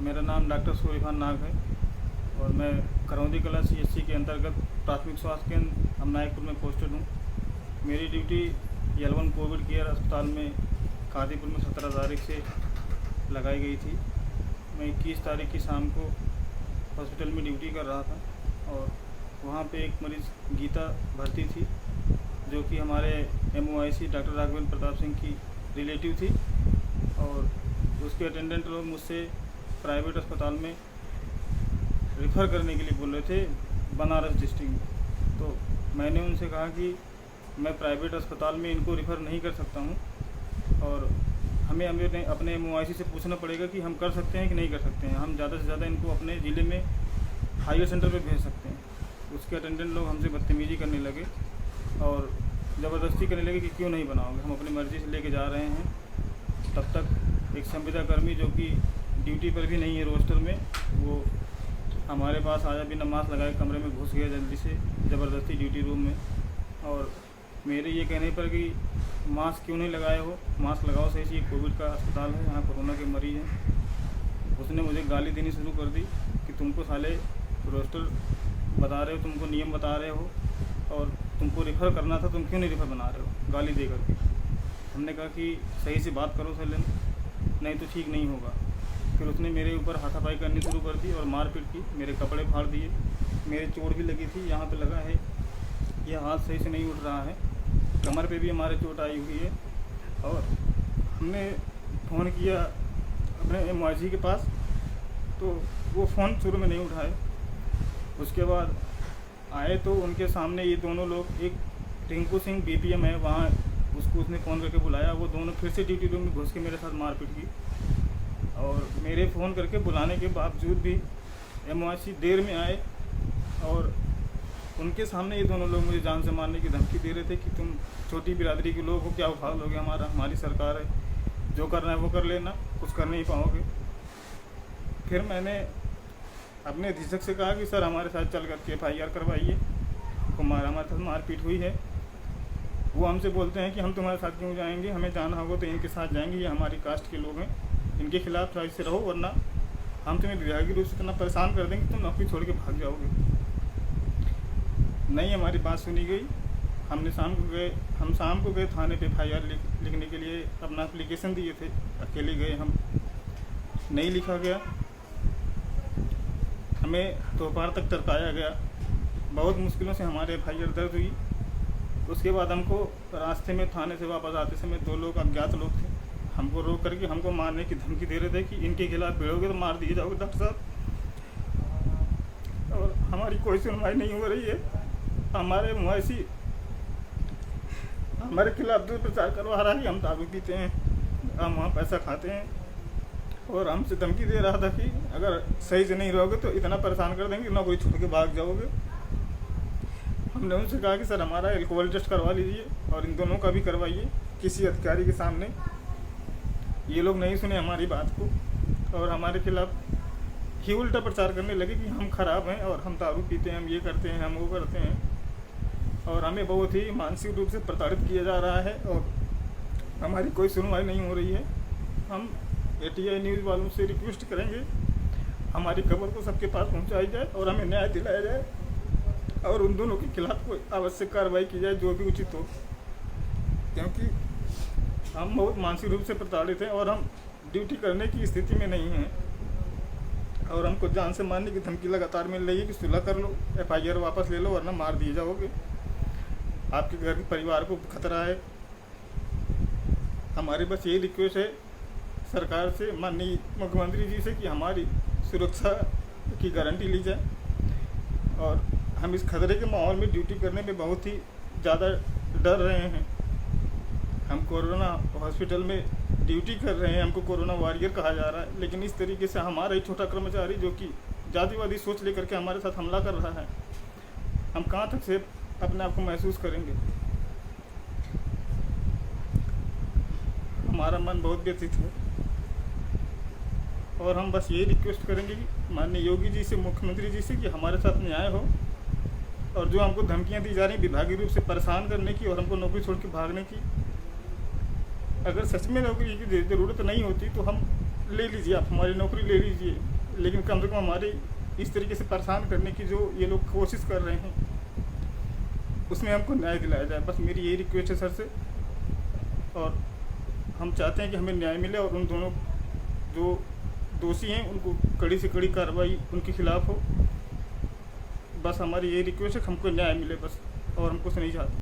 मेरा नाम डॉक्टर सूर्यभान नाग है और मैं करौंदी कला सीएचसी के अंतर्गत प्राथमिक स्वास्थ्य केंद्र हमनायकपुर में पोस्टेड हूँ। मेरी ड्यूटी L1 कोविड केयर अस्पताल में कादीपुर में 17 तारीख से लगाई गई थी। मैं 21 तारीख की शाम को हॉस्पिटल में ड्यूटी कर रहा था और वहाँ पे एक मरीज़ गीता भर्ती थी जो कि हमारे MOIC डॉक्टर राघवेंद्र प्रताप सिंह की रिलेटिव थी और उसके अटेंडेंट लोग मुझसे प्राइवेट अस्पताल में रेफ़र करने के लिए बोल रहे थे बनारस डिस्ट्रिक्ट में। तो मैंने उनसे कहा कि मैं प्राइवेट अस्पताल में इनको रेफ़र नहीं कर सकता हूं और हमें अपने MOIC से पूछना पड़ेगा कि हम कर सकते हैं कि नहीं कर सकते हैं। हम ज़्यादा से ज़्यादा इनको अपने ज़िले में हायर सेंटर पे भेज सकते हैं। उसके अटेंडेंट लोग हमसे बदतमीज़ी करने लगे और ज़बरदस्ती करने लगे कि क्यों नहीं बनाओगे, हम अपनी मर्ज़ी से लेके जा रहे हैं। तब तक एक संविदा कर्मी जो कि ड्यूटी पर भी नहीं है रोस्टर में, वो हमारे पास आया, बिना मास्क लगाए कमरे में घुस गया जल्दी से ज़बरदस्ती ड्यूटी रूम में। और मेरे ये कहने पर कि मास्क क्यों नहीं लगाए हो, मास्क लगाओ सही से, ये कोविड का अस्पताल है, यहाँ कोरोना के मरीज़ हैं। उसने मुझे गाली देनी शुरू कर दी कि तुमको साले रोस्टर बता रहे हो, तुमको नियम बता रहे हो और तुमको रेफ़र करना था, तुम क्यों नहीं रेफ़र बना रहे हो, गाली दे करके। हमने कहा कि सही से बात करो सर, नहीं तो ठीक नहीं होगा। फिर उसने मेरे ऊपर हाथापाई करनी शुरू कर दी और मारपीट की, मेरे कपड़े फाड़ दिए, मेरे चोट भी लगी थी, यहाँ पे लगा है, यह हाथ सही से नहीं उठ रहा है, कमर पे भी हमारे चोट आई हुई है। और हमने फ़ोन किया अपने MOIC के पास तो वो फ़ोन शुरू में नहीं उठाए। उसके बाद आए तो उनके सामने ये दोनों लोग, एक टिंकू सिंह BPM है वहाँ, उसको उसने फ़ोन करके बुलाया, वो दोनों फिर से ड्यूटी रूम में घुस के मेरे साथ मारपीट की। और मेरे फ़ोन करके बुलाने के बावजूद भी MOIC देर में आए और उनके सामने ये दोनों लोग मुझे जान से मारने की धमकी दे रहे थे कि तुम छोटी बिरादरी के लोग हो, क्या उखाड़ लोगे, हमारी सरकार है, जो करना है वो कर लेना, कुछ कर नहीं पाओगे। फिर मैंने अपने अधीक्षक से कहा कि सर हमारे साथ चल करके FIR करवाइए, हमारे साथ मारपीट हुई है। वो हमसे बोलते हैं कि हम तुम्हारे साथ क्यों जाएंगे, हमें जाना होगा तो इनके साथ जाएंगे, ये हमारी कास्ट के लोग हैं, इनके खिलाफ सही से रहो, वरना हम तुम्हें विभागीय रूप से इतना परेशान कर देंगे, तुम नौकरी छोड़ के भाग जाओगे। नहीं, हमारी बात सुनी गई। हम शाम को गए थाने पे FIR लिखने के लिए, अपना एप्लीकेशन दिए थे, अकेले गए हम, नहीं लिखा गया, हमें दोपहर तक टरकाया गया। बहुत मुश्किलों से हमारे FIR दर्ज हुई। उसके बाद हमको रास्ते में थाने से वापस आते समय 2 लोग अज्ञात लोग थे, हमको रोक करके हमको मारने की धमकी दे रहे थे कि इनके खिलाफ भिड़ोगे तो मार दिए जाओगे डॉक्टर साहब। और हमारी कोई सुनवाई नहीं हो रही है। हमारे MOIC हमारे खिलाफ दुष्प्रचार करवा रहा है कि हम दारू पीते हैं, हम वहाँ पैसा खाते हैं, और हमसे धमकी दे रहा था कि अगर सही से नहीं रहोगे तो इतना परेशान कर देंगे, नौकरी छोड़ के भाग जाओगे। हमने उनसे कहा कि सर हमारा एल्कोहल टेस्ट करवा लीजिए और इन दोनों का भी करवाइए किसी अधिकारी के सामने। ये लोग नहीं सुने हमारी बात को और हमारे खिलाफ ही उल्टा प्रचार करने लगे कि हम खराब हैं और हम दारू पीते हैं, हम ये करते हैं, हम वो करते हैं, और हमें बहुत ही मानसिक रूप से प्रताड़ित किया जा रहा है और हमारी कोई सुनवाई नहीं हो रही है। हम ATI न्यूज़ वालों से रिक्वेस्ट करेंगे हमारी खबर को सबके पास पहुंचाई जाए और हमें न्याय दिलाया जाए और उन दोनों के खिलाफ कोई आवश्यक कार्रवाई की जाए जो भी उचित हो, क्योंकि हम बहुत मानसिक रूप से प्रताड़ित हैं और हम ड्यूटी करने की स्थिति में नहीं हैं और हमको जान से मारने की धमकी लगातार मिल रही है कि सुलह कर लो, FIR वापस ले लो, वरना मार दिए जाओगे, आपके घर के परिवार को खतरा है। हमारी बस यही रिक्वेस्ट है सरकार से, माननीय मुख्यमंत्री जी से, कि हमारी सुरक्षा की गारंटी ली जाए। और हम इस खतरे के माहौल में ड्यूटी करने में बहुत ही ज़्यादा डर रहे हैं। हम कोरोना हॉस्पिटल में ड्यूटी कर रहे हैं, हमको कोरोना वॉरियर कहा जा रहा है, लेकिन इस तरीके से हमारा ही छोटा कर्मचारी जो कि जातिवादी सोच लेकर के हमारे साथ हमला कर रहा है, हम कहाँ तक से अपने आप को महसूस करेंगे। हमारा मन बहुत व्यथित है और हम बस यही रिक्वेस्ट करेंगे कि माननीय योगी जी से, मुख्यमंत्री जी से, कि हमारे साथ न्याय हो और जो हमको धमकियां दी जा रही विभागीय रूप से परेशान करने की और हमको नौकरी छोड़ के भागने की, अगर सच में नौकरी की ज़रूरत नहीं होती तो हम ले लीजिए, आप हमारी नौकरी ले लीजिए, लेकिन कम से कम हमारी इस तरीके से परेशान करने की जो ये लोग कोशिश कर रहे हैं उसमें हमको न्याय दिलाया जाए। बस मेरी यही रिक्वेस्ट है सर से, और हम चाहते हैं कि हमें न्याय मिले और उन दोनों जो दोषी हैं उनको कड़ी से कड़ी कार्रवाई उनके खिलाफ हो। बस हमारी यही रिक्वेस्ट है कि हमको न्याय मिले बस, और हम कुछ नहीं चाहते।